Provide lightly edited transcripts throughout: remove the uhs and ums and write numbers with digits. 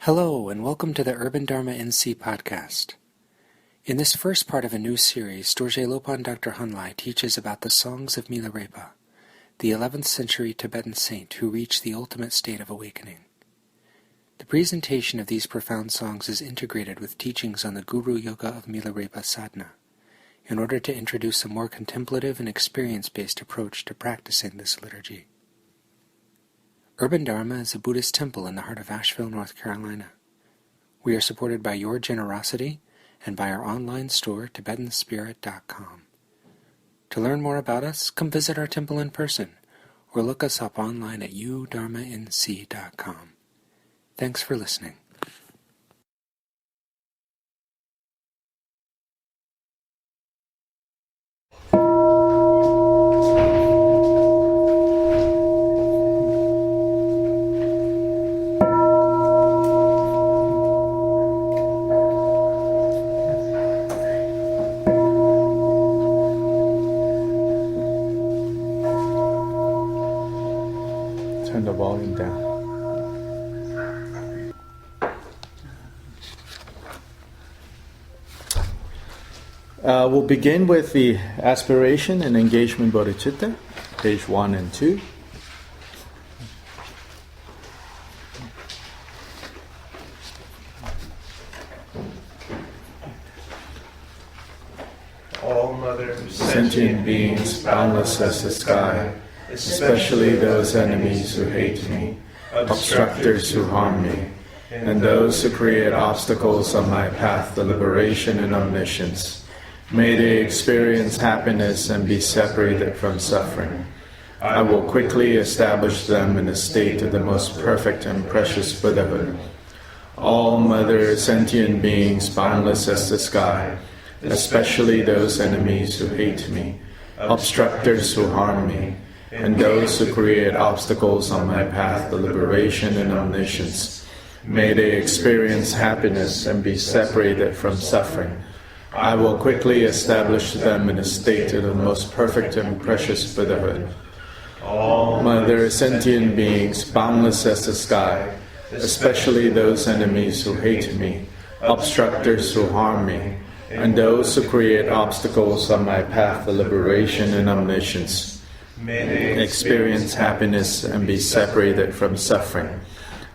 Hello, and welcome to the Urban Dharma NC podcast. In this first part of a new series, Dorje Lopon Dr. Hun Lye teaches about the songs of Milarepa, the 11th century Tibetan saint who reached the ultimate state of awakening. The presentation of these profound songs is integrated with teachings on the Guruyoga of Milarepa sadhana, in order to introduce a more contemplative and experience-based approach to practicing this liturgy. Urban Dharma is a Buddhist temple in the heart of Asheville, North Carolina. We are supported by your generosity and by our online store, TibetanSpirit.com. To learn more about us, come visit our temple in person, or look us up online at udharmanc.com. Thanks for listening. Turn the volume down. We'll begin with the aspiration and engagement bodhicitta, page 1 and 2. All Mother, Sentient beings, boundless as the sky, especially those enemies who hate me, obstructors who harm me, and those who create obstacles on my path to liberation and omniscience. May they experience happiness and be separated from suffering. I will quickly establish them in a state of the most perfect and precious Buddhahood. All Mother, sentient beings, boundless as the sky, especially those enemies who hate me, obstructors who harm me, and those who create obstacles on my path to liberation and omniscience. May they experience happiness and be separated from suffering. I will quickly establish them in a state of the most perfect and precious Buddhahood. All Mother, sentient beings, boundless as the sky, especially those enemies who hate me, obstructors who harm me, and those who create obstacles on my path to liberation and omniscience. May they experience happiness and be separated from suffering.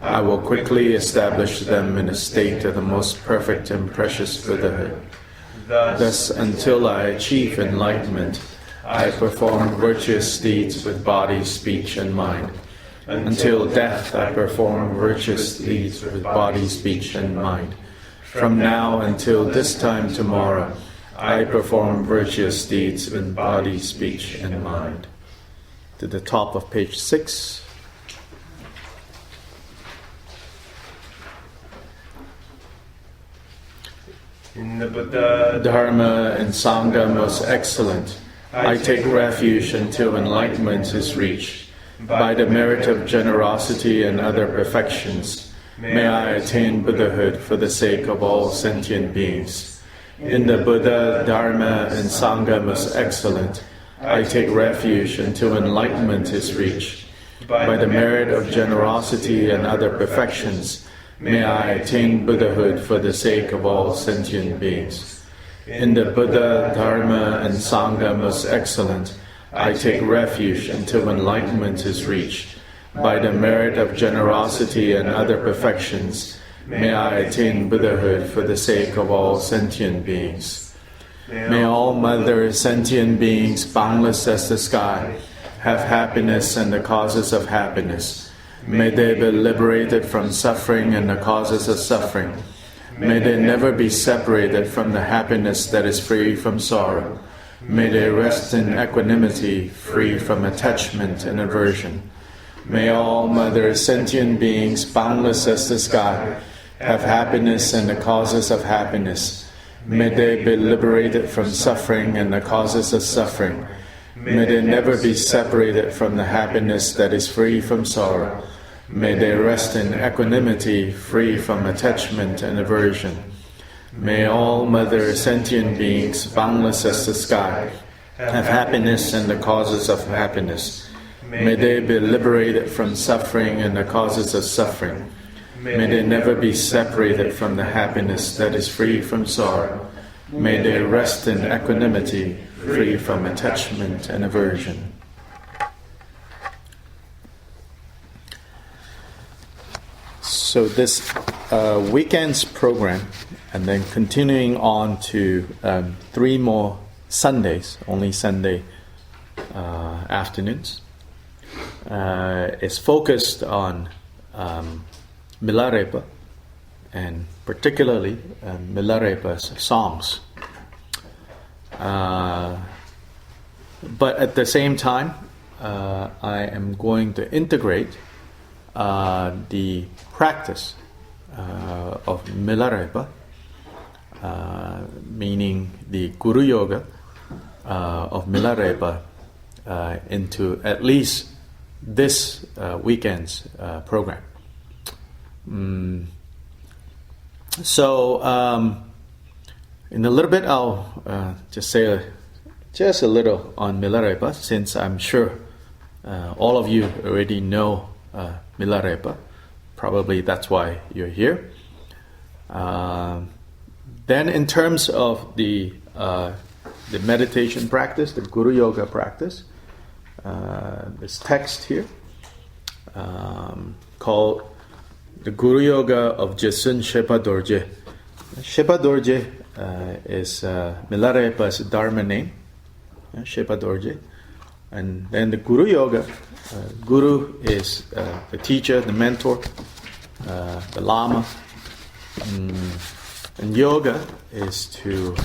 I will quickly establish them in a state of the most perfect and precious Buddhahood. Thus, until I achieve enlightenment, I perform virtuous deeds with body, speech, and mind. Until death, I perform virtuous deeds with body, speech, and mind. From now until this time tomorrow, I perform virtuous deeds with body, speech, and mind. To the top of page 6. in the Buddha, Dharma and Sangha most excellent, I take refuge until enlightenment is reached. By the merit of generosity and other perfections, may I attain Buddhahood for the sake of all sentient beings. In the Buddha, Dharma, and Sangha most excellent, I take refuge until enlightenment is reached. By the merit of generosity and other perfections, may I attain Buddhahood for the sake of all sentient beings. In the Buddha, Dharma, and Sangha most excellent, I take refuge until enlightenment is reached. By the merit of generosity and other perfections, may I attain Buddhahood for the sake of all sentient beings. May all Mother, sentient beings, boundless as the sky, have happiness and the causes of happiness. May they be liberated from suffering and the causes of suffering. May they never be separated from the happiness that is free from sorrow. May they rest in equanimity, free from attachment and aversion. May all Mother, sentient beings, boundless as the sky, have happiness and the causes of happiness. May they be liberated from suffering and the causes of suffering. May they never be separated from the happiness that is free from sorrow. May they rest in equanimity, free from attachment and aversion. May all Mother, sentient beings, boundless as the sky, have happiness and the causes of happiness. May they be liberated from suffering and the causes of suffering. May they never be separated from the happiness that is free from sorrow. May they rest in equanimity, free from attachment and aversion. So this weekend's program, and then continuing on to 3 more Sundays, only Sunday afternoons, is focused on Milarepa, and particularly Milarepa's songs. But at the same time, I am going to integrate the practice of Milarepa, meaning the Guruyoga of Milarepa, into at least this weekend's program. So in a little bit I'll just say just a little on Milarepa, since I'm sure all of you already know Milarepa. Probably that's why you're here. Then in terms of the meditation practice, the Guruyoga practice, this text here called the Guruyoga of Dorje. Dorje is Milarepa's Dharma name, Dorje. And then the Guruyoga, Guru is the teacher, the mentor, the Lama. And yoga is to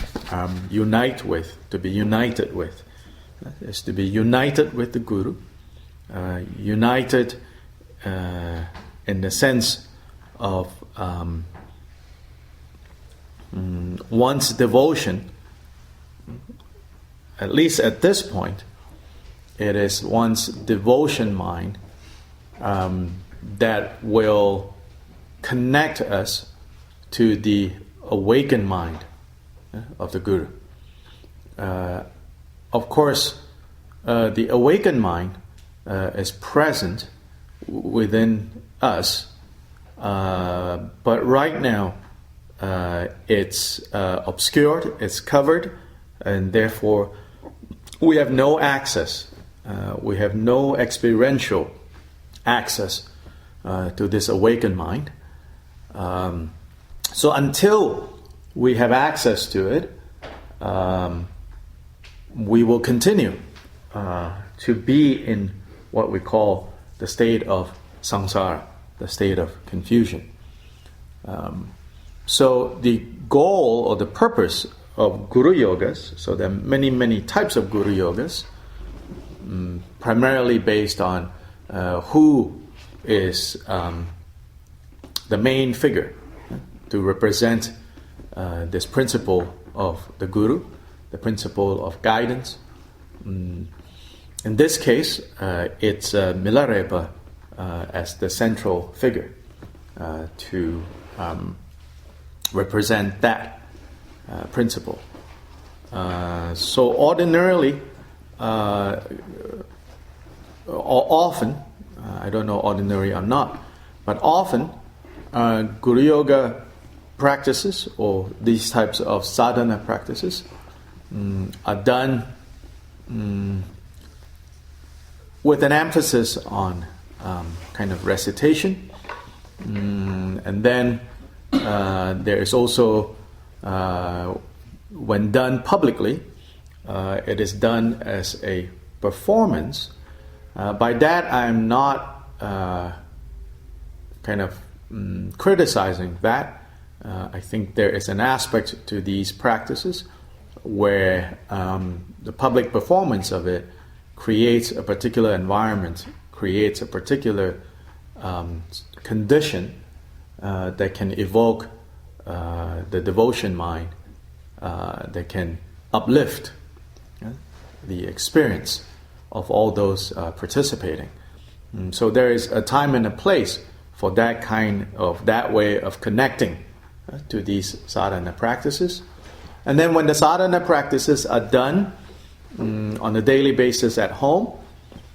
unite with, to be united with. Is to be united with the Guru, united in the sense of one's devotion. At least at this point, it is one's devotion mind that will connect us to the awakened mind of the Guru. Of course, the awakened mind is present within us, but right now it's obscured, it's covered, and therefore we have no access. We have no experiential access to this awakened mind. So until we have access to it, we will continue to be in what we call the state of samsara, the state of confusion. So the goal or the purpose of Guru Yogas, so there are many, many types of Guru Yogas, primarily based on who is the main figure to represent this principle of the Guru, the principle of guidance. In this case, it's Milarepa as the central figure to represent that principle. So ordinarily, or often, I don't know ordinary or not, but often Guru Yoga practices or these types of sadhana practices are done with an emphasis on kind of recitation, and then there is also, when done publicly, it is done as a performance. By that, I'm not kind of criticizing that. I think there is an aspect to these practices where the public performance of it creates a particular environment, creates a particular condition that can evoke the devotion mind, that can uplift the experience of all those participating. So there is a time and a place for that way of connecting to these sadhana practices. And then when the sadhana practices are done on a daily basis at home,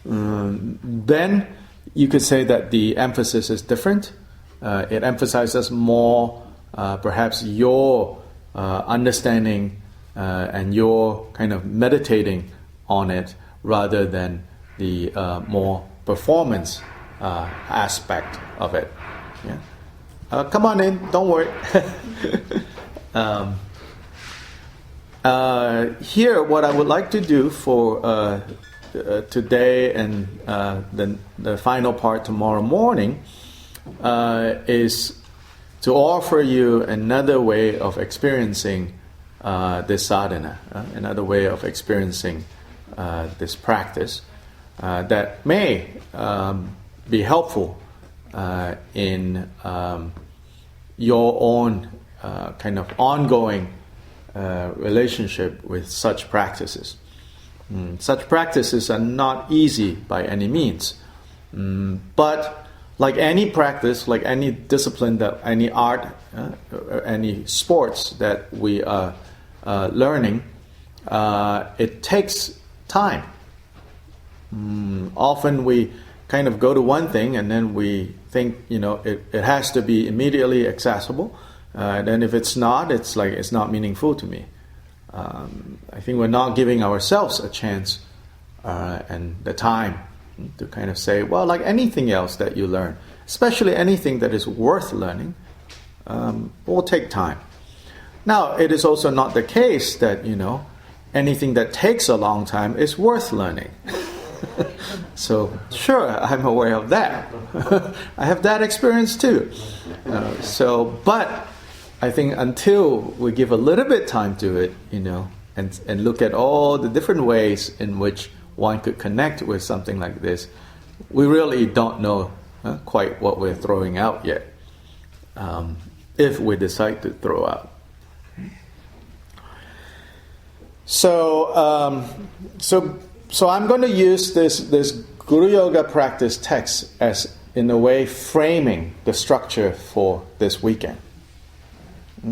then you could say that the emphasis is different. it emphasizes more perhaps your understanding and your kind of meditating on it rather than the more performance aspect of it. Yeah? Come on in, don't worry. Here, what I would like to do for today and the final part tomorrow morning is to offer you another way of experiencing this sadhana, another way of experiencing this practice that may be helpful in your own kind of ongoing relationship with such practices. Such practices are not easy by any means, but like any practice, like any discipline, that any art, any sports that we are learning, it takes time. Often we kind of go to one thing and then we think, it has to be immediately accessible. Then if it's not, it's like it's not meaningful to me. I think we're not giving ourselves a chance and the time to kind of say, well, like anything else that you learn, especially anything that is worth learning, will take time. Now, it is also not the case that, anything that takes a long time is worth learning. So, sure, I'm aware of that. I have that experience too. But I think until we give a little bit time to it, and look at all the different ways in which one could connect with something like this, we really don't know quite what we're throwing out yet, if we decide to throw out. So I'm going to use this Guru Yoga practice text as, in a way, framing the structure for this weekend.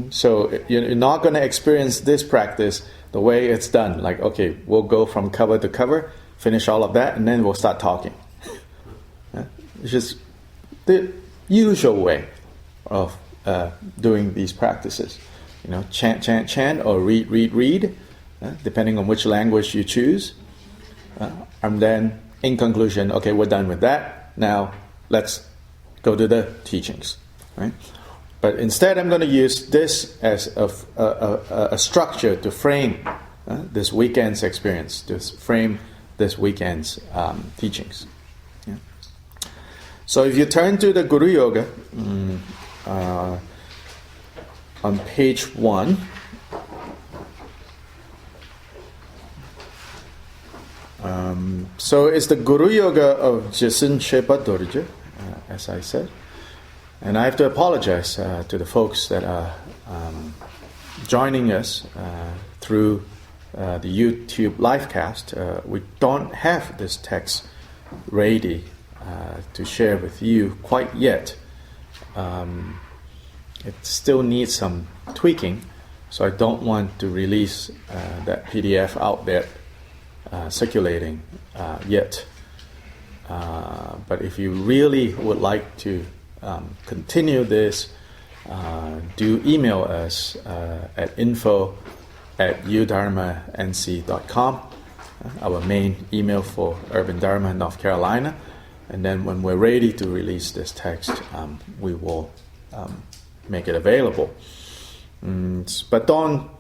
So you're not going to experience this practice the way it's done. Like, okay, we'll go from cover to cover, finish all of that, and then we'll start talking. It's just the usual way of doing these practices. Chant, or read, depending on which language you choose. And then, in conclusion, okay, we're done with that. Now, let's go to the teachings. Right? But instead, I'm going to use this as a structure to frame this weekend's experience, to frame this weekend's teachings. Yeah. So if you turn to the Guru Yoga on page 1, so it's the Guru Yoga of Dorje, as I said. And I have to apologize to the folks that are joining us through the YouTube livecast. We don't have this text ready to share with you quite yet. It still needs some tweaking, so I don't want to release that PDF out there circulating yet. But if you really would like to continue this, do email us at info@udharmanc.com, our main email for Urban Dharma, North Carolina. And then when we're ready to release this text, we will make it available. But don't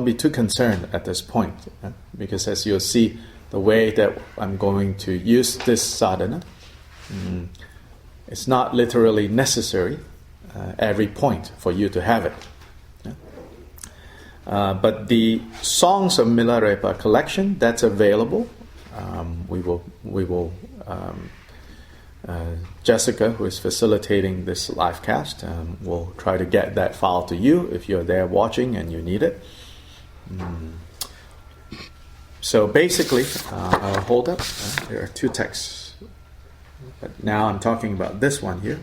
be too concerned at this point, because as you'll see, the way that I'm going to use this sadhana, it's not literally necessary every point for you to have it. But the Songs of Milarepa collection, that's available. We will Jessica, who is facilitating this live cast, will try to get that file to you if you're there watching and you need it. So basically, I'll hold up. There are two texts, but now I'm talking about this one here,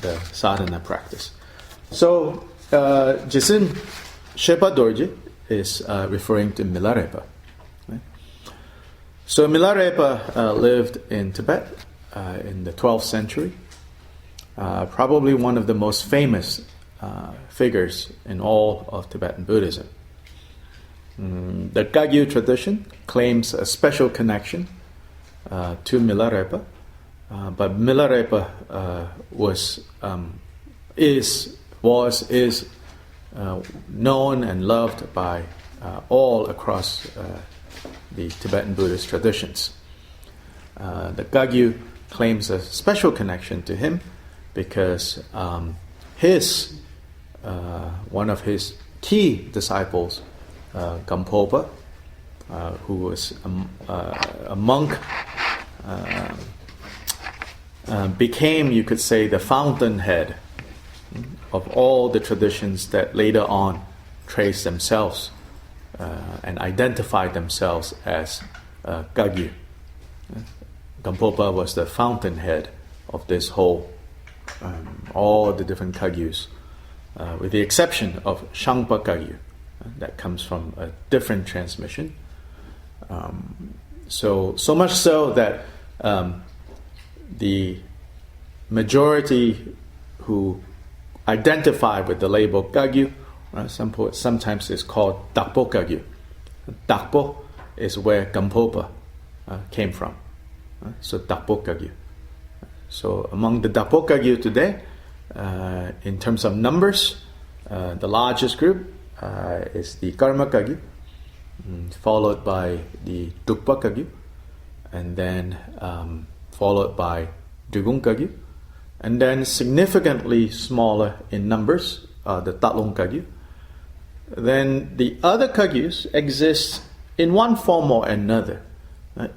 the sadhana practice. So, Jisin Shepa Dorje is referring to Milarepa. Right? So Milarepa lived in Tibet in the 12th century, probably one of the most famous figures in all of Tibetan Buddhism. The Kagyu tradition claims a special connection to Milarepa, but Milarepa is known and loved by all across the Tibetan Buddhist traditions. The Kagyu claims a special connection to him because one of his key disciples, Gampopa, who was a monk, became, you could say, the fountainhead of all the traditions that later on trace themselves and identify themselves as Kagyu. Gampopa was the fountainhead of this whole, all the different Kagyus, with the exception of Shangpa Kagyu, that comes from a different transmission. So much so that the majority who identify with the label Kagyu, sometimes it's called Dakpo Kagyu. Dakpo is where Gampopa came from. So Dakpo Kagyu. So among the Dakpo Kagyu today, in terms of numbers, the largest group is the Karma Kagyu, followed by the Dukpa Kagyu, and then followed by Drikung Kagyu, and then significantly smaller in numbers, the Tatlong Kagyu. Then the other Kagyus exist in one form or another.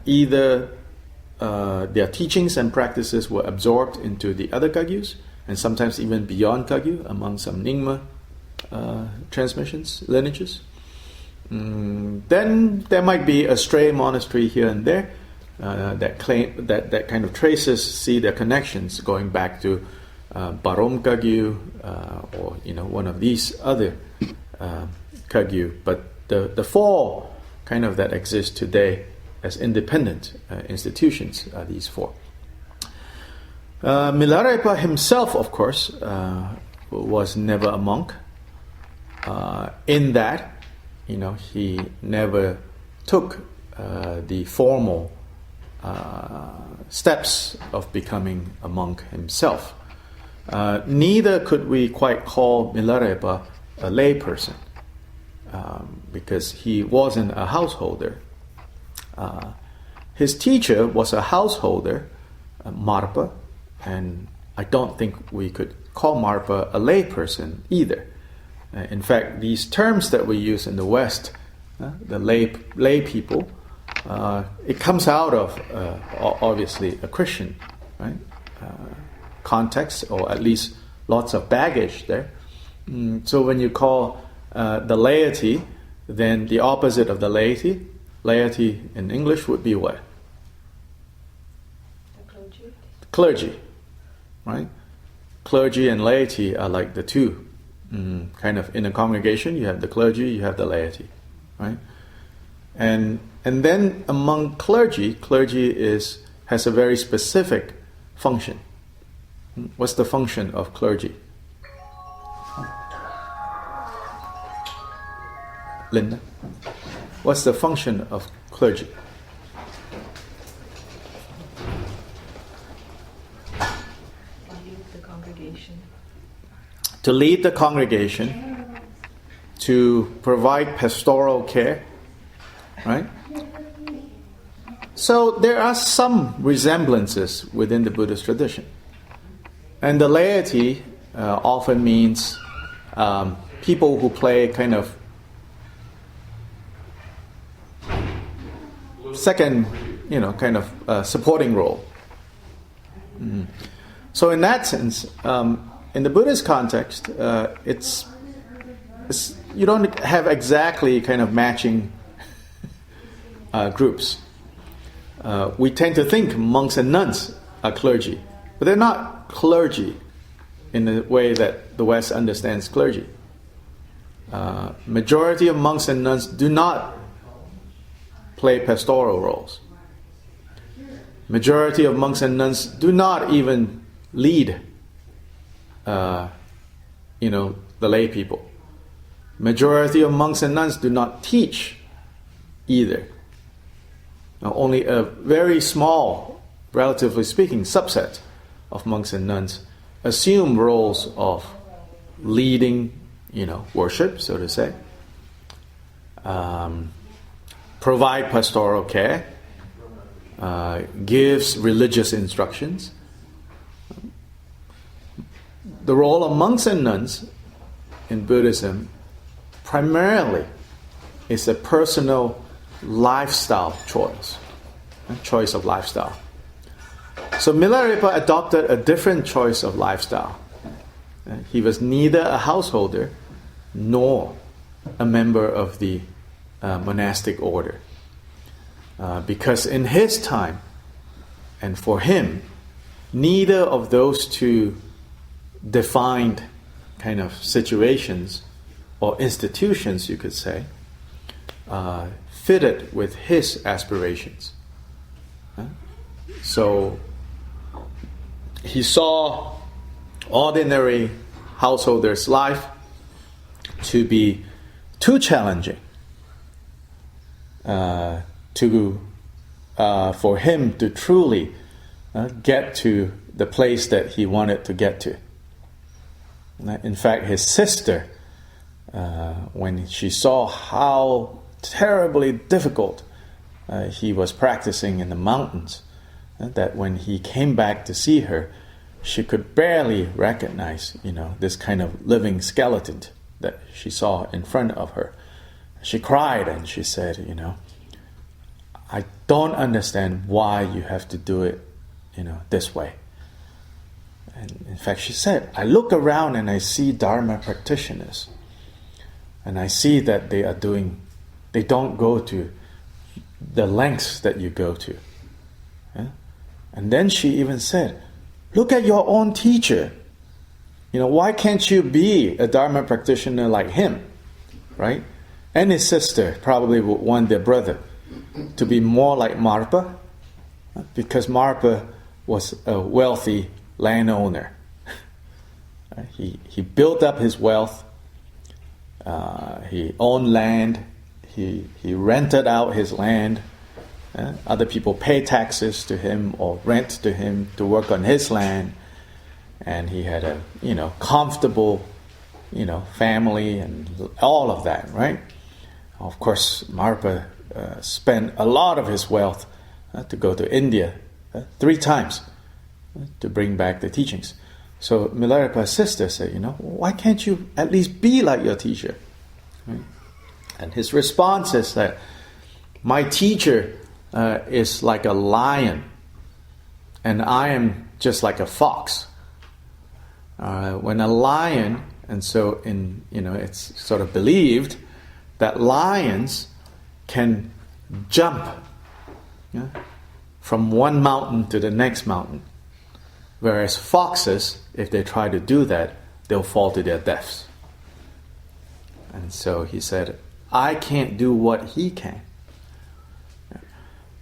Either their teachings and practices were absorbed into the other Kagyus, and sometimes even beyond Kagyu, among some Nyingma transmissions, lineages. Then there might be a stray monastery here and there that claim that kind of see their connections going back to Barom Kagyu or one of these other Kagyu. But the four kind of that exist today as independent institutions are these four. Milarepa himself, of course, was never a monk. In that, he never took the formal steps of becoming a monk himself. Neither could we quite call Milarepa a lay person, because he wasn't a householder. His teacher was a householder, Marpa, and I don't think we could call Marpa a lay person either. In fact, these terms that we use in the West, the lay people, it comes out of obviously a Christian, right, context, or at least lots of baggage there. So when you call the laity, then the opposite of the laity in English would be what? Clergy, right? Clergy and laity are like the two. Kind of in a congregation, you have the clergy, you have the laity, right? And then among clergy has a very specific function. What's the function of clergy? Linda, what's the function of clergy? To lead the congregation, to provide pastoral care, right? So there are some resemblances within the Buddhist tradition. And the laity often means people who play kind of second, supporting role. So in that sense, in the Buddhist context, it's you don't have exactly kind of matching groups. We tend to think monks and nuns are clergy, but they're not clergy in the way that the West understands clergy. Majority of monks and nuns do not play pastoral roles. Majority of monks and nuns do not even lead, the lay people. Majority of monks and nuns do not teach either. Now, only a very small, relatively speaking, subset of monks and nuns assume roles of leading, worship, so to say, provide pastoral care, gives religious instructions. The role of monks and nuns in Buddhism primarily is a personal lifestyle choice of lifestyle. So Milarepa adopted a different choice of lifestyle. He was neither a householder nor a member of the monastic order. Because in his time, and for him, neither of those two defined kind of situations or institutions, you could say, fitted with his aspirations. So he saw ordinary householder's life to be too challenging for him to truly get to the place that he wanted to get to. In fact, his sister, when she saw how terribly difficult he was practicing in the mountains, that when he came back to see her, she could barely recognize, this kind of living skeleton that she saw in front of her. She cried and she said, I don't understand why you have to do it, this way. And in fact, she said, I look around and I see Dharma practitioners, and I see that they don't go to the lengths that you go to. Yeah? And then she even said, look at your own teacher. Why can't you be a Dharma practitioner like him? Right? And his sister probably would want their brother to be more like Marpa, because Marpa was a wealthy landowner. He built up his wealth. He owned land. He rented out his land. Other people pay taxes to him or rent to him to work on his land. And he had a comfortable family and all of that, right? Of course, Marpa spent a lot of his wealth to go to India 3 times to bring back the teachings. So Milarepa's sister said, why can't you at least be like your teacher? Right? And his response is that my teacher is like a lion, and I am just like a fox. When a lion, and so it's sort of believed that lions can jump from one mountain to the next mountain, whereas foxes, if they try to do that, they'll fall to their deaths. And so he said, I can't do what he can.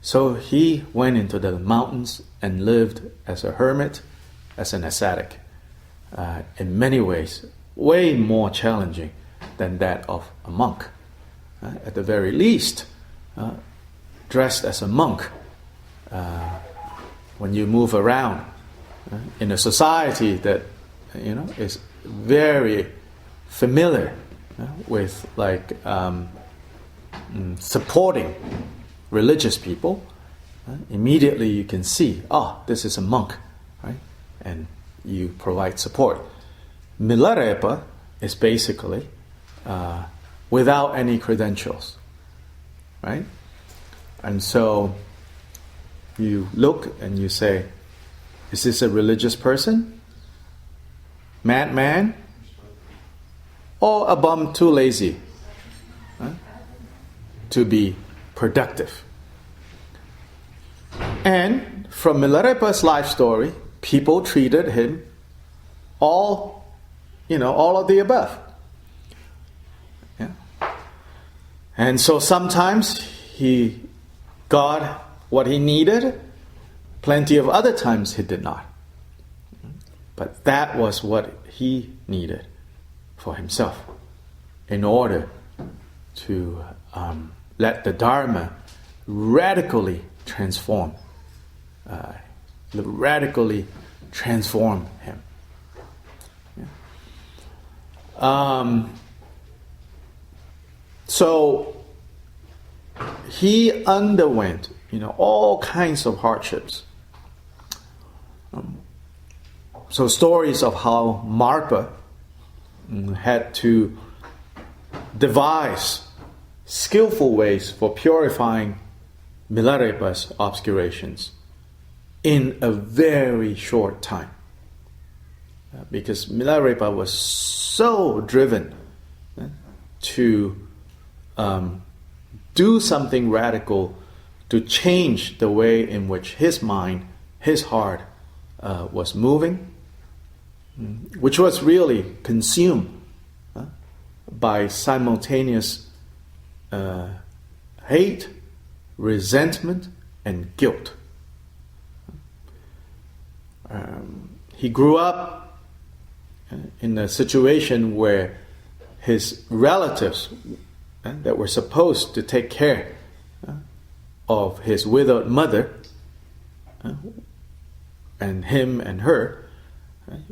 So he went into the mountains and lived as a hermit, as an ascetic, in many ways way more challenging than that of a monk. At the very least, dressed as a monk, when you move around in a society that is very familiar with supporting religious people, immediately you can see, this is a monk, right? And you provide support. Milarepa is basically without any credentials, right? And so you look and you say, is this a religious person? Madman? Or a bum too lazy to be productive? And from Milarepa's life story, people treated him all of the above. Yeah. And so sometimes he got what he needed, Plenty of other times he did not. But that was what he needed for himself in order to let the Dharma radically transform him. So he underwent, all kinds of hardships. So stories of how Marpa had to devise skillful ways for purifying Milarepa's obscurations in a very short time. Because Milarepa was so driven to do something radical to change the way in which his mind, his heart was moving, which was really consumed by simultaneous hate, resentment, and guilt. He grew up in a situation where his relatives that were supposed to take care of his widowed mother and him and her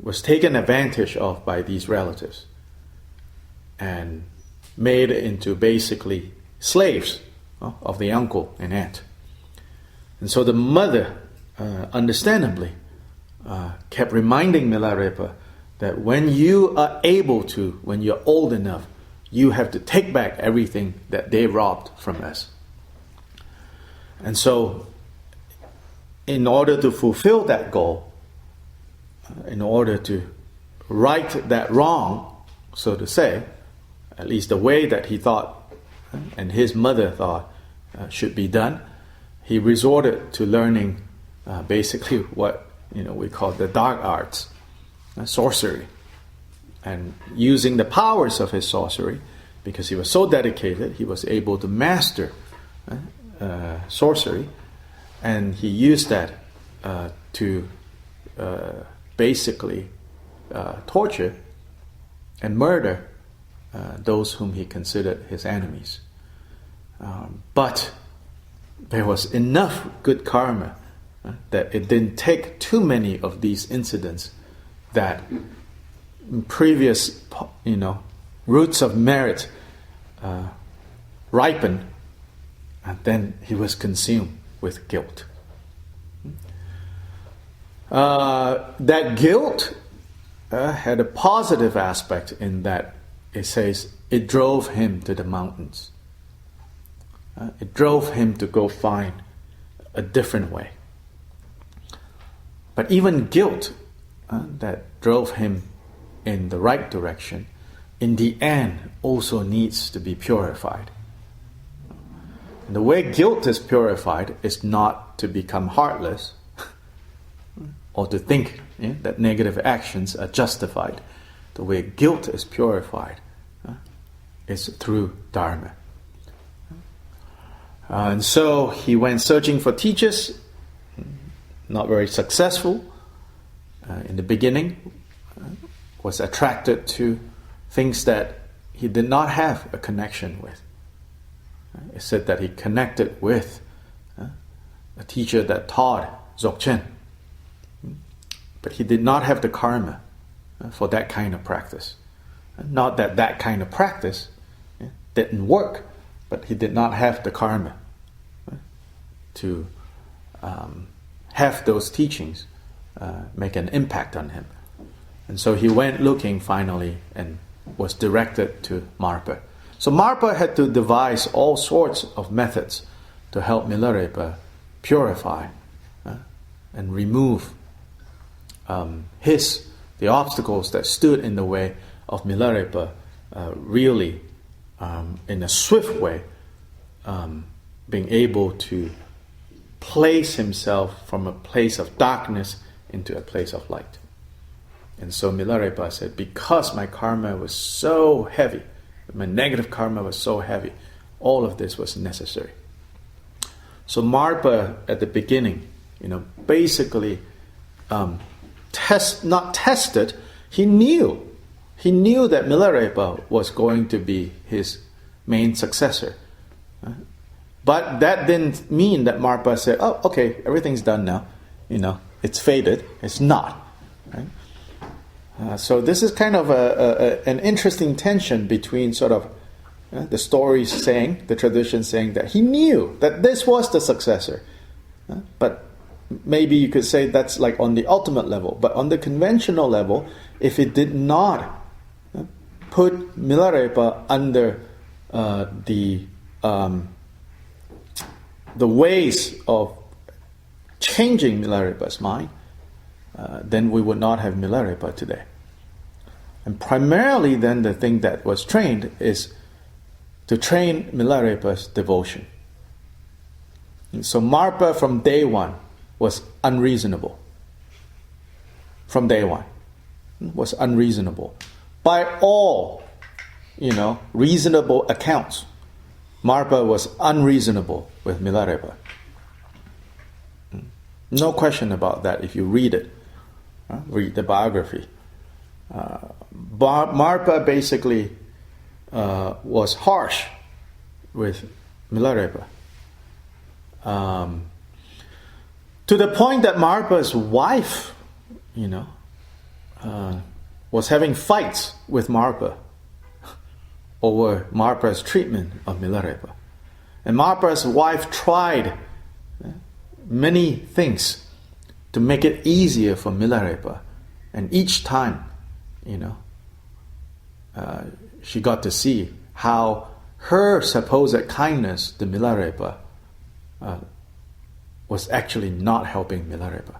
was taken advantage of by these relatives and made into basically slaves of the uncle and aunt. And so the mother, understandably, kept reminding Milarepa that when you are able to, when you're old enough, you have to take back everything that they robbed from us. And so, in order to fulfill that goal, in order to right that wrong, so to say, at least the way that he thought and his mother thought should be done, he resorted to learning basically what we call the dark arts, sorcery, and using the powers of his sorcery, because he was so dedicated, he was able to master sorcery, and he used that to basically torture and murder those whom he considered his enemies. But there was enough good karma that it didn't take too many of these incidents that previous, roots of merit ripened, and then he was consumed with guilt. That guilt had a positive aspect in that it says it drove him to the mountains. It drove him to go find a different way. But even guilt that drove him in the right direction, in the end also needs to be purified. And the way guilt is purified is not to become heartless or to think that negative actions are justified. The way guilt is purified is through Dharma. And so he went searching for teachers, not very successful in the beginning, was attracted to things that he did not have a connection with. It said that he connected with a teacher that taught Dzogchen, but he did not have the karma for that kind of practice. Not that that kind of practice didn't work, but he did not have the karma to have those teachings make an impact on him. And so he went looking finally and was directed to Marpa. So Marpa had to devise all sorts of methods to help Milarepa purify and remove the obstacles that stood in the way of Milarepa really in a swift way being able to place himself from a place of darkness into a place of light. And so Milarepa said, because my karma was so heavy, my negative karma was so heavy, all of this was necessary. So Marpa at the beginning, basically not tested. He knew that Milarepa was going to be his main successor. But that didn't mean that Marpa said, oh, okay, everything's done now. It's faded. It's not. Right? So this is kind of an interesting tension between sort of the stories saying, the tradition saying that he knew that this was the successor. But maybe you could say that's like on the ultimate level. But on the conventional level, if it did not put Milarepa under the ways of changing Milarepa's mind, then we would not have Milarepa today. And primarily then the thing that was trained is to train Milarepa's devotion. And so Marpa from day one was unreasonable. From day one. Was unreasonable. By all, reasonable accounts, Marpa was unreasonable with Milarepa. No question about that if you read it. Read the biography. Marpa basically was harsh with Milarepa. To the point that Marpa's wife, was having fights with Marpa over Marpa's treatment of Milarepa. And Marpa's wife tried many things to make it easier for Milarepa. And each time, she got to see how her supposed kindness to Milarepa was actually not helping Milarepa.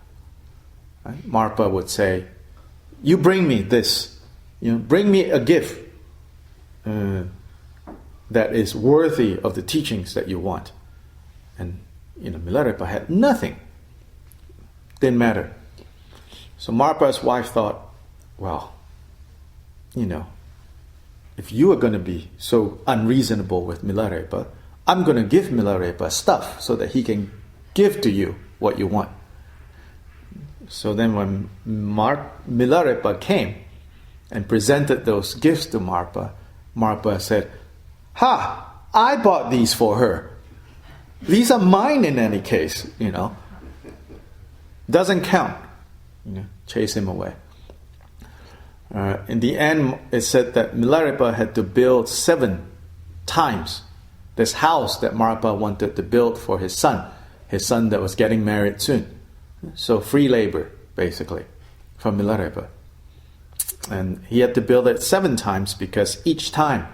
Right? Marpa would say, you bring me this, bring me a gift that is worthy of the teachings that you want. And Milarepa had nothing. Didn't matter. So Marpa's wife thought, well, if you are going to be so unreasonable with Milarepa, I'm going to give Milarepa stuff so that he can give to you what you want. So then when Milarepa came and presented those gifts to Marpa, Marpa said, ha, I bought these for her. These are mine in any case, Doesn't count. Chase him away. In the end, it said that Milarepa had to build 7 times this house that Marpa wanted to build for his son that was getting married soon. So free labor, basically, from Milarepa. And he had to build it 7 times because each time,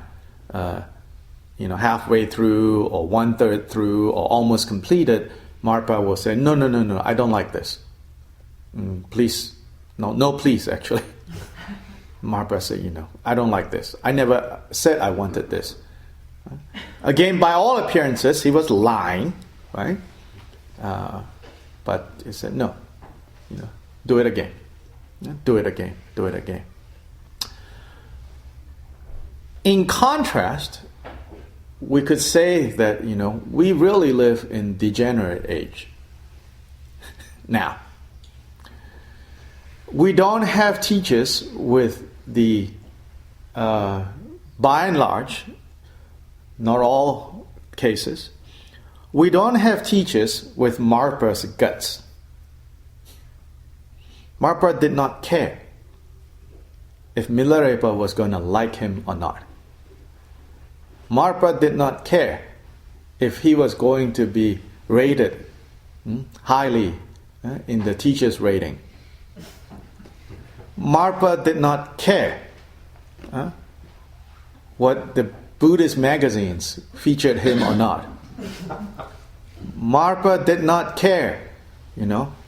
halfway through or 1/3 through or almost completed, Marpa will say, no, I don't like this. Please, no, please, actually. Marpa said, I don't like this. I never said I wanted this. Again, by all appearances, he was lying, right? But he said, no, do it again. Do it again. Do it again. In contrast, we could say that, we really live in degenerate age. Now, we don't have teachers with the, by and large, not all cases, we don't have teachers with Marpa's guts. Marpa did not care if Milarepa was going to like him or not. Marpa did not care if he was going to be rated highly in the teacher's rating. Marpa did not care what the Buddhist magazines featured him or not. Marpa did not care,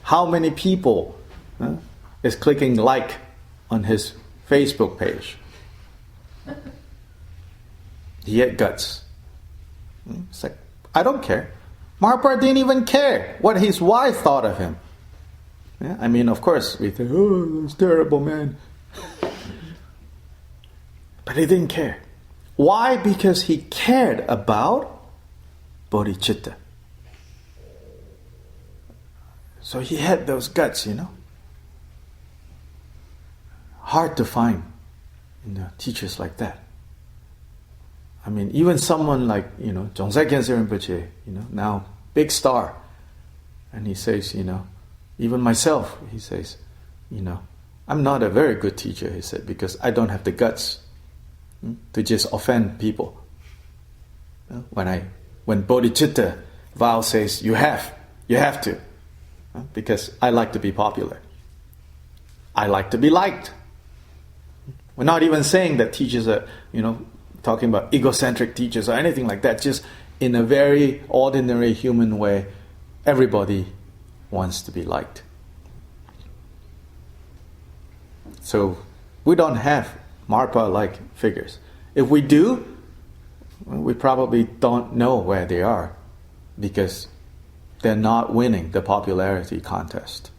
how many people is clicking like on his Facebook page. He had guts. It's like, I don't care. Marpa didn't even care what his wife thought of him. Yeah? I mean, of course, we think, oh, that's terrible, man. But he didn't care. Why? Because he cared about bodhicitta. So he had those guts, Hard to find, teachers like that. I mean, even someone like, Chetsang Rinpoche, now big star. And he says, even myself, he says, I'm not a very good teacher, he said, because I don't have the guts to just offend people. When Bodhicitta vow says, you have to, because I like to be popular. I like to be liked. We're not even saying that teachers are, talking about egocentric teachers or anything like that. Just in a very ordinary human way, everybody wants to be liked. So we don't have Marpa-like figures. If we do, we probably don't know where they are because they're not winning the popularity contest.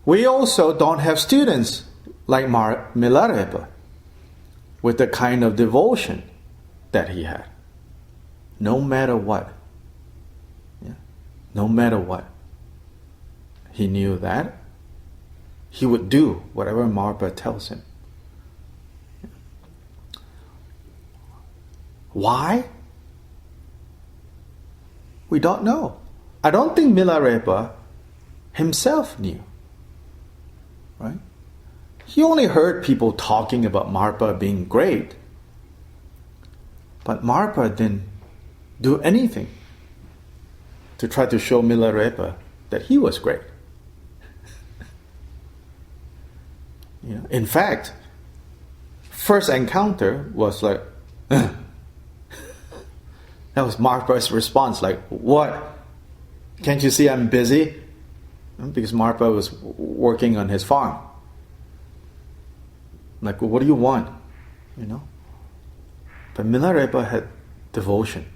We also don't have students like Milarepa with the kind of devotion that he had. No matter what. No matter what. He knew that. He would do whatever Marpa tells him. Why? We don't know. I don't think Milarepa himself knew. Right? He only heard people talking about Marpa being great. But Marpa didn't do anything to try to show Milarepa that he was great. In fact, first encounter was like, that was Marpa's response, like, what? Can't you see I'm busy? Because Marpa was working on his farm. Like, well, what do you want? But Milarepa had devotion.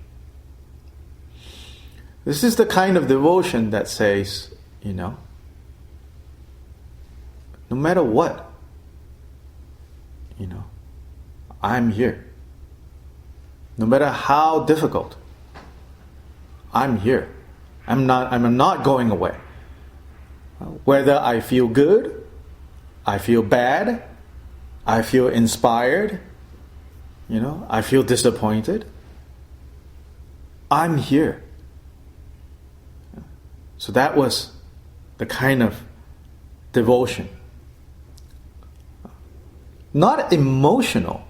This is the kind of devotion that says, no matter what, I'm here. No matter how difficult, I'm here. I'm not going away. Whether I feel good, I feel bad, I feel inspired, I feel disappointed, I'm here. So that was the kind of devotion. Not emotional.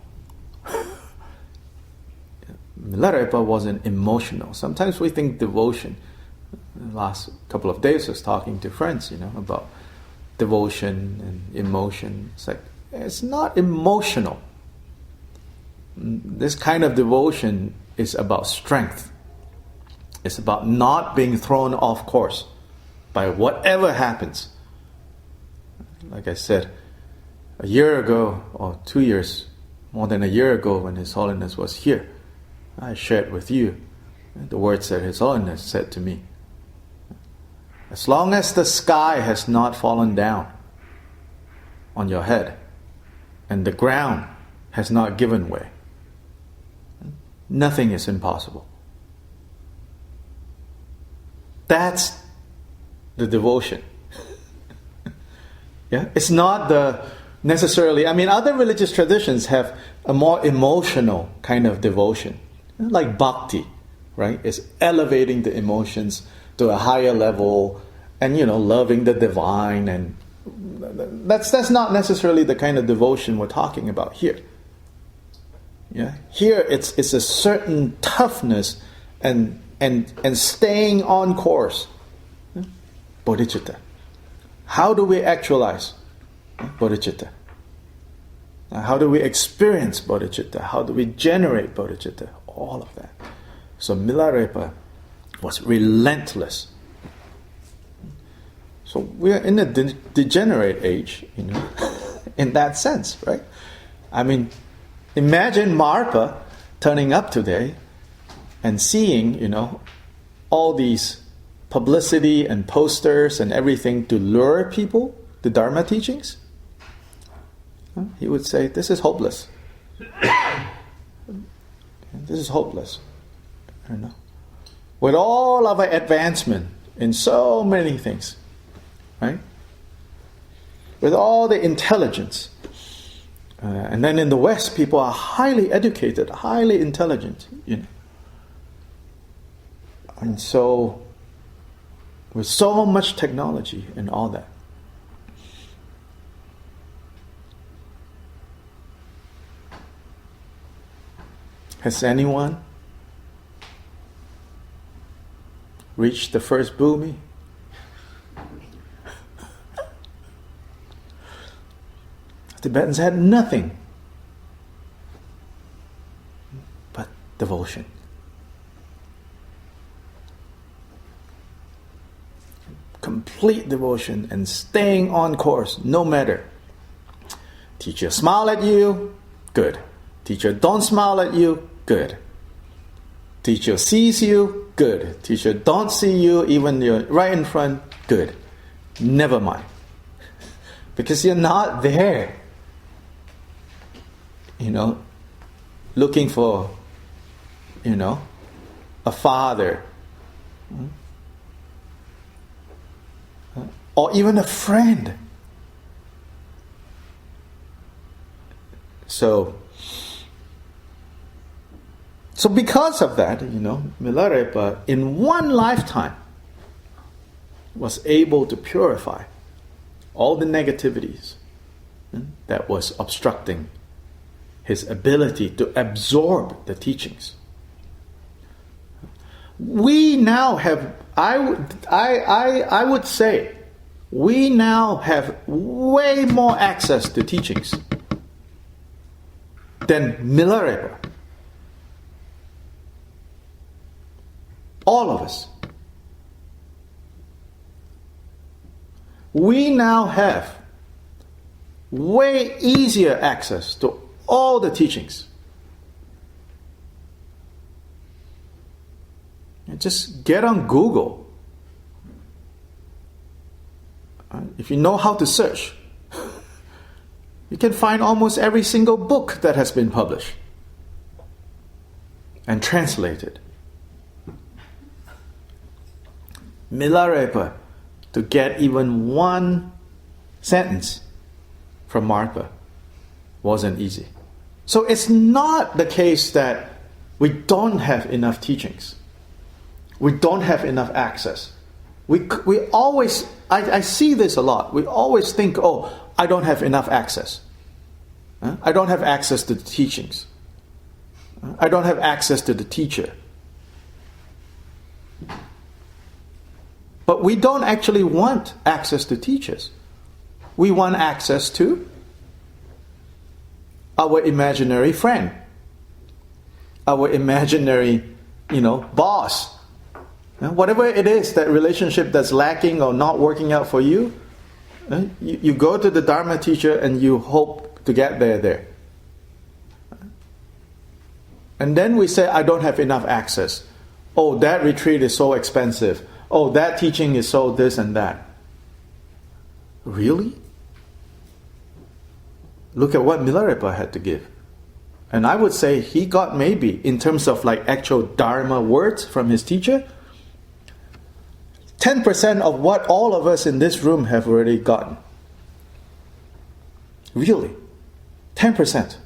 Milarepa wasn't emotional. Sometimes we think devotion. The last couple of days I was talking to friends, about devotion and emotion. It's like, it's not emotional. This kind of devotion is about strength. It's about not being thrown off course by whatever happens. Like I said, a year ago, or 2 years, more than a year ago when His Holiness was here, I shared with you the words that His Holiness said to me. As long as the sky has not fallen down on your head and the ground has not given way, nothing is impossible. That's the devotion. It's not necessarily, other religious traditions have a more emotional kind of devotion, like bhakti, right? It's elevating the emotions to a higher level and, loving the divine, and that's not necessarily the kind of devotion we're talking about here. Here it's a certain toughness and staying on course. Bodhicitta. How do we actualize bodhicitta? How do we experience bodhicitta? How do we generate bodhicitta? All of that. So Milarepa was relentless. So we are in a degenerate age, in that sense, right? Imagine Marpa turning up today and seeing, all these publicity and posters and everything to lure people to Dharma teachings. He would say, this is hopeless. This is hopeless. With all of our advancement in so many things, right? With all the intelligence. And then in the West, people are highly educated, highly intelligent, And so, with so much technology and all that, has anyone reached the first bhumi? Tibetans had nothing but devotion. Complete devotion and staying on course no matter. Teacher smile at you, good. Teacher don't smile at you, good. Teacher sees you, good. Teacher don't see you, even you're right in front, good. Never mind. Because you're not there. Looking for, a father. Or even a friend. So because of that, Milarepa in one lifetime was able to purify all the negativities that was obstructing his ability to absorb the teachings. We now have, I would say, we now have way more access to teachings than Milarepa. All of us. We now have way easier access to all the teachings. And just get on Google. If you know how to search, you can find almost every single book that has been published and translated. Milarepa, to get even one sentence from Marpa wasn't easy. So it's not the case that we don't have enough teachings. We don't have enough access. We always, I see this a lot. We always think, I don't have enough access. I don't have access to the teachings. I don't have access to the teacher. But we don't actually want access to teachers. We want access to our imaginary friend, our imaginary, boss. Whatever it is, that relationship that's lacking or not working out for you, you go to the Dharma teacher and you hope to get there. And then we say, I don't have enough access. Oh, that retreat is so expensive. Oh, that teaching is so this and that. Really? Look at what Milarepa had to give. And I would say he got maybe, in terms of actual Dharma words from his teacher, 10% of what all of us in this room have already gotten. Really? 10%.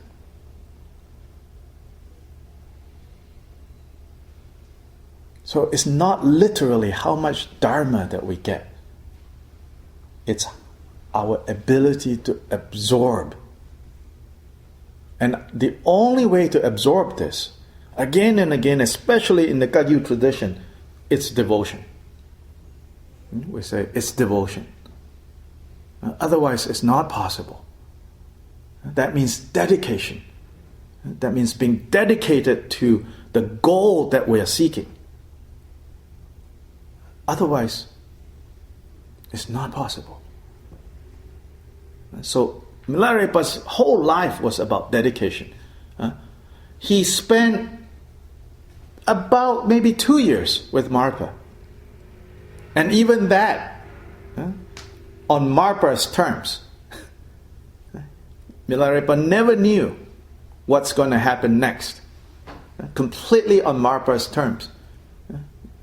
So it's not literally how much Dharma that we get. It's our ability to absorb. And the only way to absorb this, again and again, especially in the Kagyu tradition, it's devotion. We say it's devotion. Otherwise, it's not possible. That means dedication. That means being dedicated to the goal that we are seeking. Otherwise, it's not possible. So Milarepa's whole life was about dedication. He spent about maybe 2 years with Marpa. And even that, on Marpa's terms. Milarepa never knew what's going to happen next. Completely on Marpa's terms.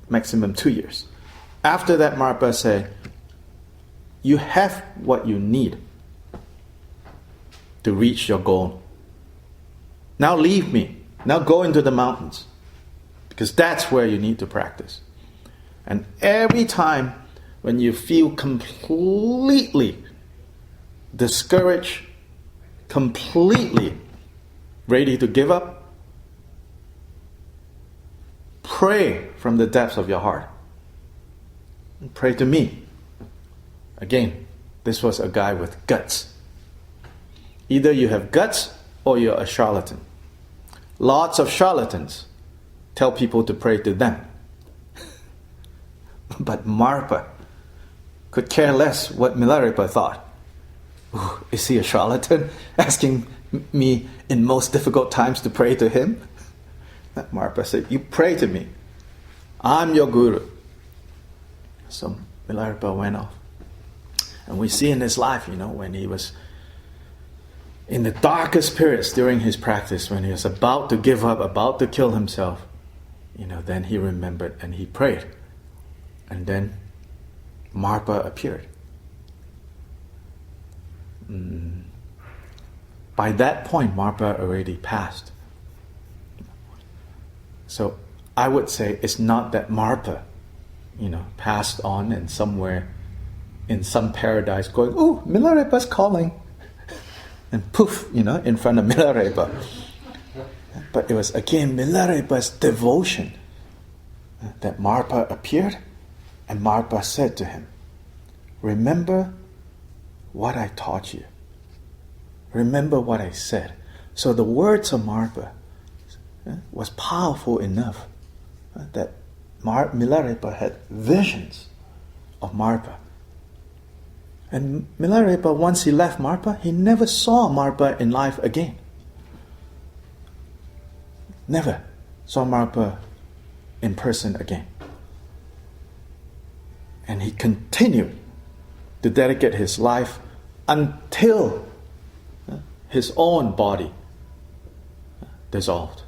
Maximum 2 years. After that, Marpa said, you have what you need to reach your goal. Now leave me. Now go into the mountains. Because that's where you need to practice. And every time when you feel completely discouraged, completely ready to give up, pray from the depths of your heart. Pray to me. Again, this was a guy with guts. Either you have guts or you're a charlatan. Lots of charlatans tell people to pray to them. But Marpa could care less what Milarepa thought. Ooh, is he a charlatan? Asking me in most difficult times to pray to him? Marpa said, you pray to me. I'm your guru. So Milarepa went off. And we see in his life, when he was in the darkest periods during his practice, when he was about to give up, about to kill himself, then he remembered and he prayed. And then Marpa appeared. By that point, Marpa already passed. So I would say it's not that Marpa, passed on and somewhere in some paradise going, oh, Milarepa's calling. And poof, in front of Milarepa. But it was again Milarepa's devotion that Marpa appeared, and Marpa said to him, remember what I taught you. Remember what I said. So the words of Marpa was powerful enough that Milarepa had visions of Marpa. And Milarepa, once he left Marpa, he never saw Marpa in life again. Never saw Marpa in person again. And he continued to dedicate his life until his own body dissolved.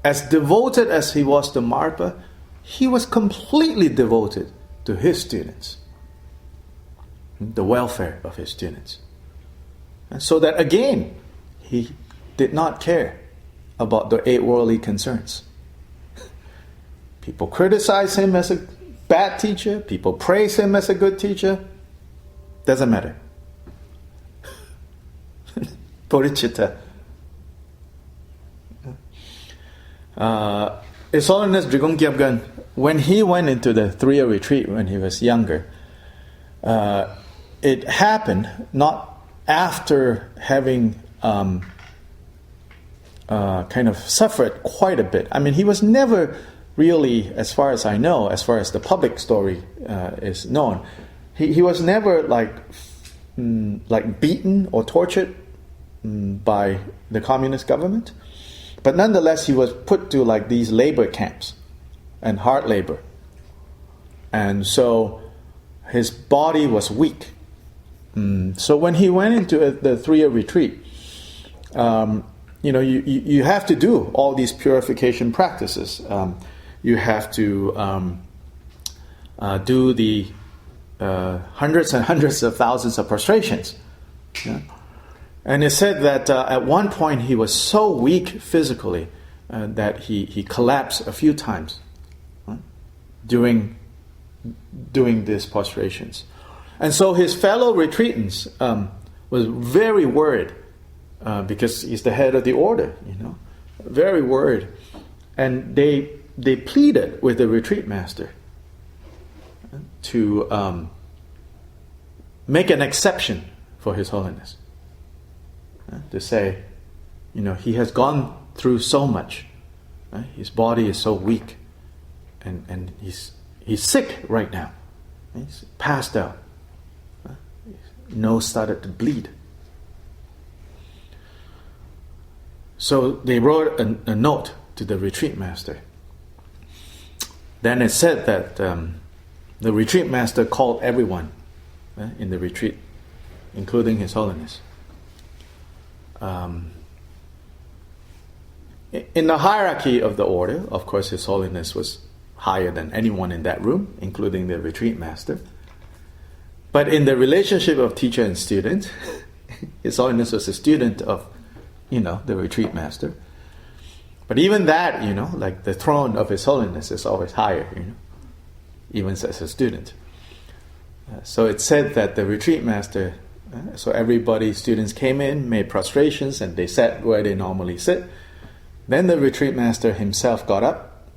As devoted as he was to Marpa, he was completely devoted to his students, the welfare of his students. And so that again, he did not care about the 8 worldly concerns. People criticize him as a bad teacher, people praise him as a good teacher, doesn't matter. Bodhicitta. His Holiness Drikung Kyabgön, when he went into the 3-year retreat when he was younger, it happened not after having kind of suffered quite a bit. I mean, he was never really, as far as I know, as far as the public story is known, he was never like beaten or tortured by the communist government. But nonetheless, he was put to like these labor camps and hard labor. And so his body was weak. So when he went into the 3-year retreat, you have to do all these purification practices. You have to do the hundreds and hundreds of thousands of prostrations. Yeah? And it said that at one point he was so weak physically that he collapsed a few times during doing these prostrations. And so his fellow retreatants was very worried because he's the head of the order, very worried. And they pleaded with the retreat master to make an exception for His Holiness. To say, he has gone through so much. His body is so weak, and he's sick right now. He's passed out. His nose started to bleed. So they wrote a note to the retreat master. Then it said that the retreat master called everyone in the retreat, including His Holiness. In the hierarchy of the order, of course, His Holiness was higher than anyone in that room, including the retreat master. But in the relationship of teacher and student, His Holiness was a student of, the retreat master. But even that, like the throne of His Holiness is always higher, even as a student. So it said that the retreat master, so everybody, students came in, made prostrations, and they sat where they normally sit. Then the retreat master himself got up,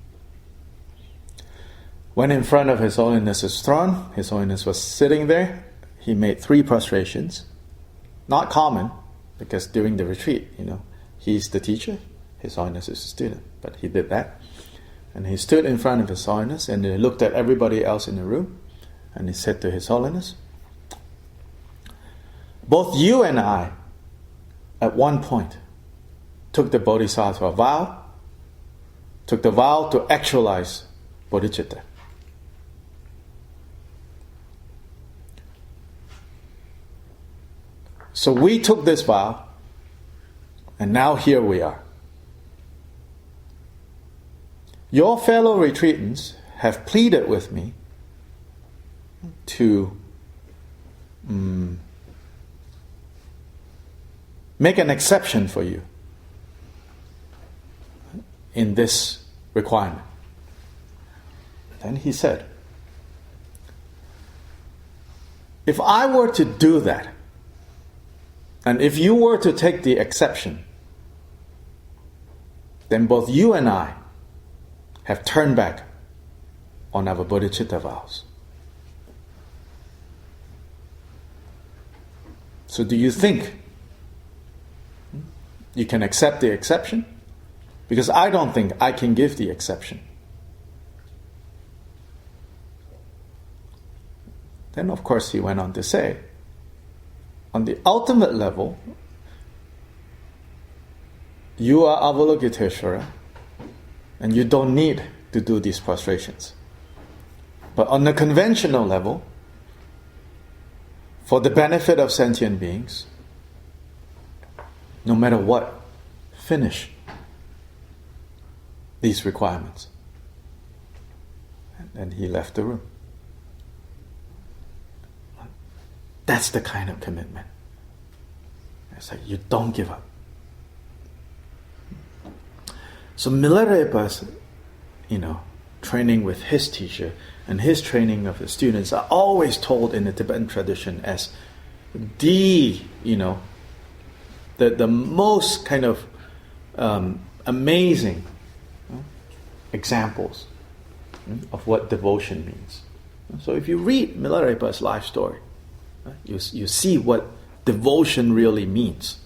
went in front of His Holiness's throne. His Holiness was sitting there. He made 3 prostrations. Not common, because during the retreat, he's the teacher, His Holiness is the student. But he did that. And he stood in front of His Holiness, and he looked at everybody else in the room, and he said to His Holiness, both you and I, at one point, took the Bodhisattva vow, took the vow to actualize bodhicitta. So we took this vow, and now here we are. Your fellow retreatants have pleaded with me to make an exception for you in this requirement. Then he said, if I were to do that, and if you were to take the exception, then both you and I have turned back on our bodhicitta vows. So do you think you can accept the exception? Because I don't think I can give the exception. Then of course he went on to say, on the ultimate level, you are Avalokiteshvara, and you don't need to do these prostrations. But on the conventional level, for the benefit of sentient beings, no matter what, finish these requirements. And then he left the room. That's the kind of commitment. It's like you don't give up. So Milarepa's, training with his teacher and his training of the students are always told in the Tibetan tradition as the most kind of amazing examples of what devotion means. So if you read Milarepa's life story, you see what devotion really means.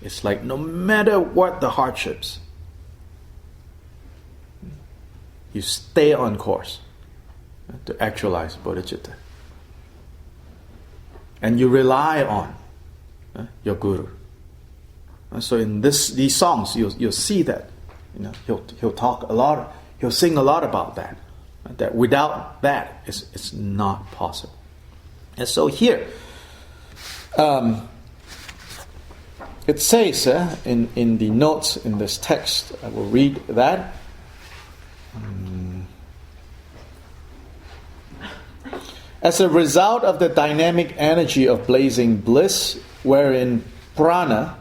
It's like no matter what the hardships, you stay on course to actualize bodhicitta. And you rely on your guru. So in these songs, you'll see that. He'll talk a lot. He'll sing a lot about that. That without that, it's not possible. And so here, it says in the notes in this text, I will read that. As a result of the dynamic energy of blazing bliss, wherein prana,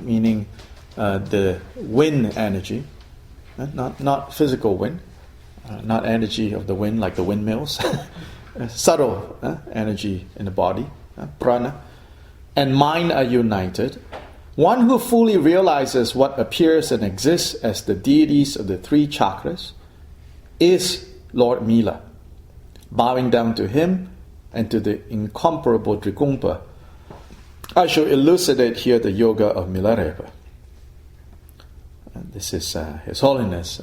meaning the wind energy, not physical wind, not energy of the wind like the windmills, subtle energy in the body, prana, and mind are united, one who fully realizes what appears and exists as the deities of the 3 chakras is Lord Mila. Bowing down to him and to the incomparable Drikung, I shall elucidate here the Yoga of Milarepa. And this is His Holiness,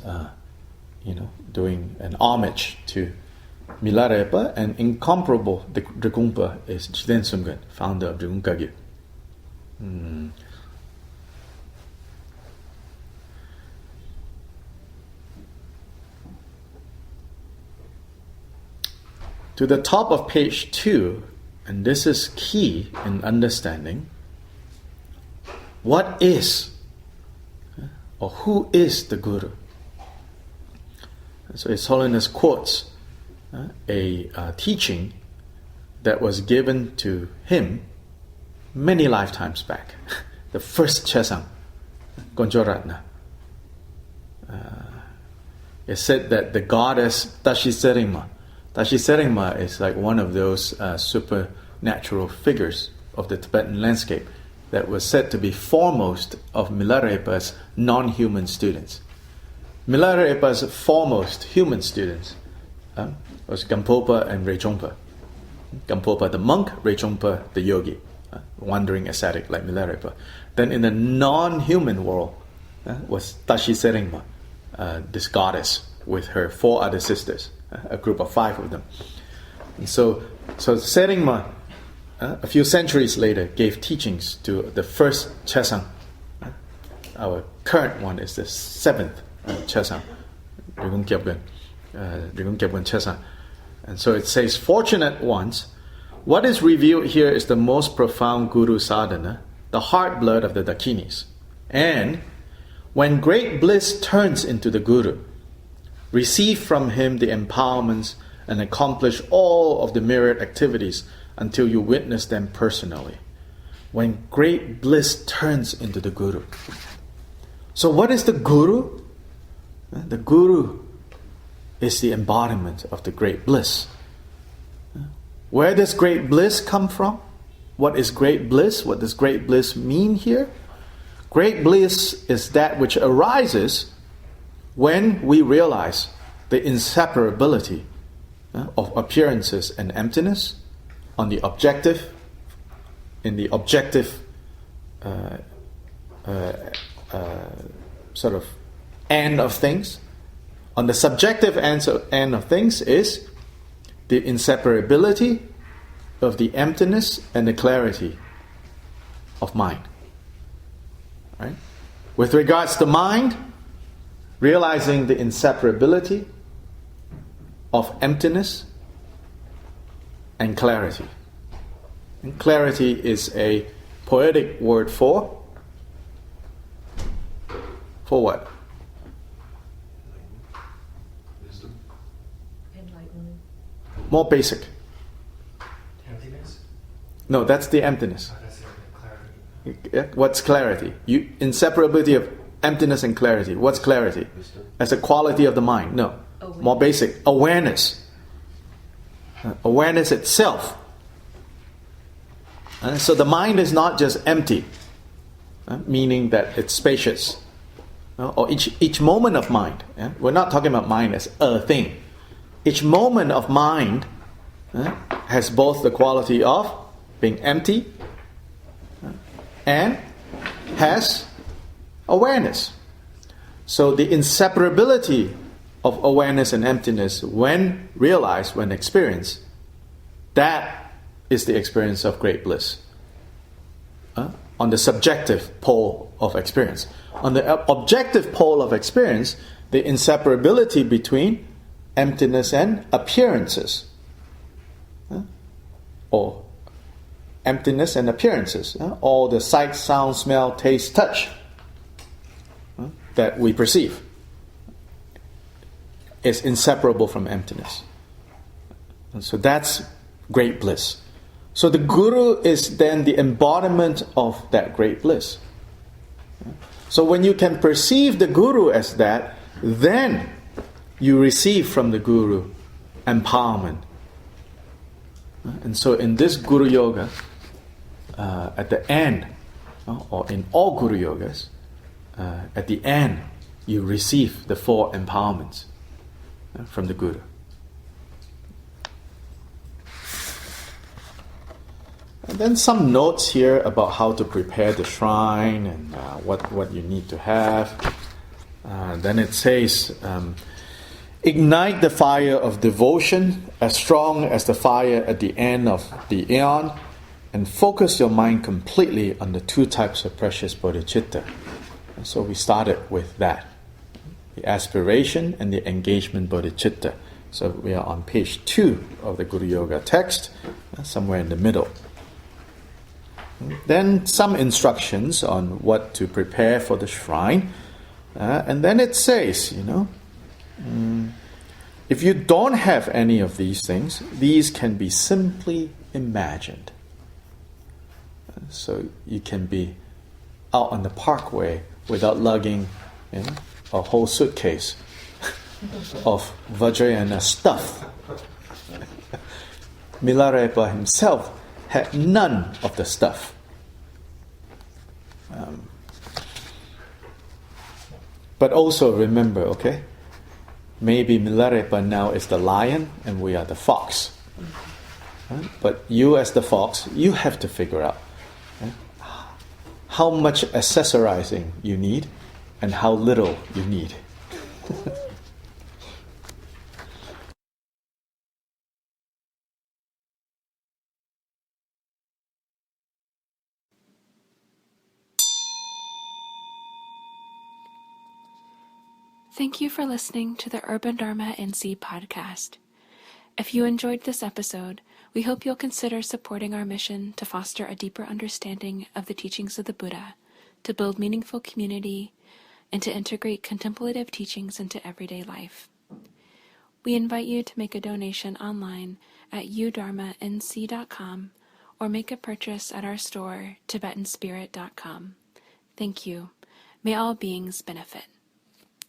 doing an homage to Milarepa, and incomparable Drikung is Jiden Sumgön, founder of Drikung Kagyu. To the top of page 2, and this is key in understanding, what is or who is the Guru? So His Holiness quotes a teaching that was given to him many lifetimes back. The first Chetsang, Gonjoratna. It said that the goddess Tashiserima is like one of those supernatural figures of the Tibetan landscape that was said to be foremost of Milarepa's non-human students. Milarepa's foremost human students was Gampopa and Rechongpa. Gampopa the monk, Rechongpa the yogi, wandering ascetic like Milarepa. Then in the non-human world was Tashiserima, this goddess with her 4 other sisters, a group of 5 of them. And so Serengma, a few centuries later, gave teachings to the first Chetsang. Our current one is the 7th Chetsang, Drikung Kagyu Chetsang. And so it says, fortunate ones, what is revealed here is the most profound Guru sadhana, the heart blood of the Dakinis. And when great bliss turns into the Guru, receive from him the empowerments and accomplish all of the myriad activities until you witness them personally. When great bliss turns into the Guru. So what is the Guru? The Guru is the embodiment of the great bliss. Where does great bliss come from? What is great bliss? What does great bliss mean here? Great bliss is that which arises when we realize the inseparability of appearances and emptiness on the objective, in the objective sort of end of things. On the subjective end of things is the inseparability of the emptiness and the clarity of mind. Right? With regards to mind, realizing the inseparability of emptiness and clarity. And clarity is a poetic word for what? Enlightenment. More basic. Emptiness? No, that's the emptiness. Oh, that's clarity. Yeah? What's clarity? Inseparability of emptiness and clarity. What's clarity? Wisdom. As a quality of the mind. No. More basic. Awareness. Awareness itself. So the mind is not just empty, meaning that it's spacious. Or each moment of mind. We're not talking about mind as a thing. Each moment of mind has both the quality of being empty and has awareness. So the inseparability of awareness and emptiness, when realized, when experienced, that is the experience of great bliss. On the subjective pole of experience. On the objective pole of experience, the inseparability between emptiness and appearances. Or emptiness and appearances. All the sight, sound, smell, taste, touch that we perceive is inseparable from emptiness. And so that's great bliss. So the Guru is then the embodiment of that great bliss. So when you can perceive the Guru as that, then you receive from the Guru empowerment. And so in this Guru Yoga, at the end, or in all Guru Yogas, at the end, you receive the 4 empowerments from the Guru. And then some notes here about how to prepare the shrine and what you need to have. Then it says, ignite the fire of devotion as strong as the fire at the end of the aeon, and focus your mind completely on the 2 types of precious bodhicitta. And so we started with that, the aspiration and the engagement bodhicitta. So we are on page 2 of the Guru Yoga text, somewhere in the middle. Then some instructions on what to prepare for the shrine. And then it says, If you don't have any of these things, these can be simply imagined. So you can be out on the parkway without lugging a whole suitcase of vajrayāna stuff. Milarepa himself had none of the stuff. But also remember, okay, maybe Milarepa now is the lion and we are the fox. Right? But you as the fox, you have to figure out how much accessorizing you need and how little you need. Thank you for listening to the Urban Dharma NC podcast. If you enjoyed this episode, we hope you'll consider supporting our mission to foster a deeper understanding of the teachings of the Buddha, to build meaningful community, and to integrate contemplative teachings into everyday life. We invite you to make a donation online at udharmanc.com or make a purchase at our store, tibetanspirit.com. Thank you. May all beings benefit.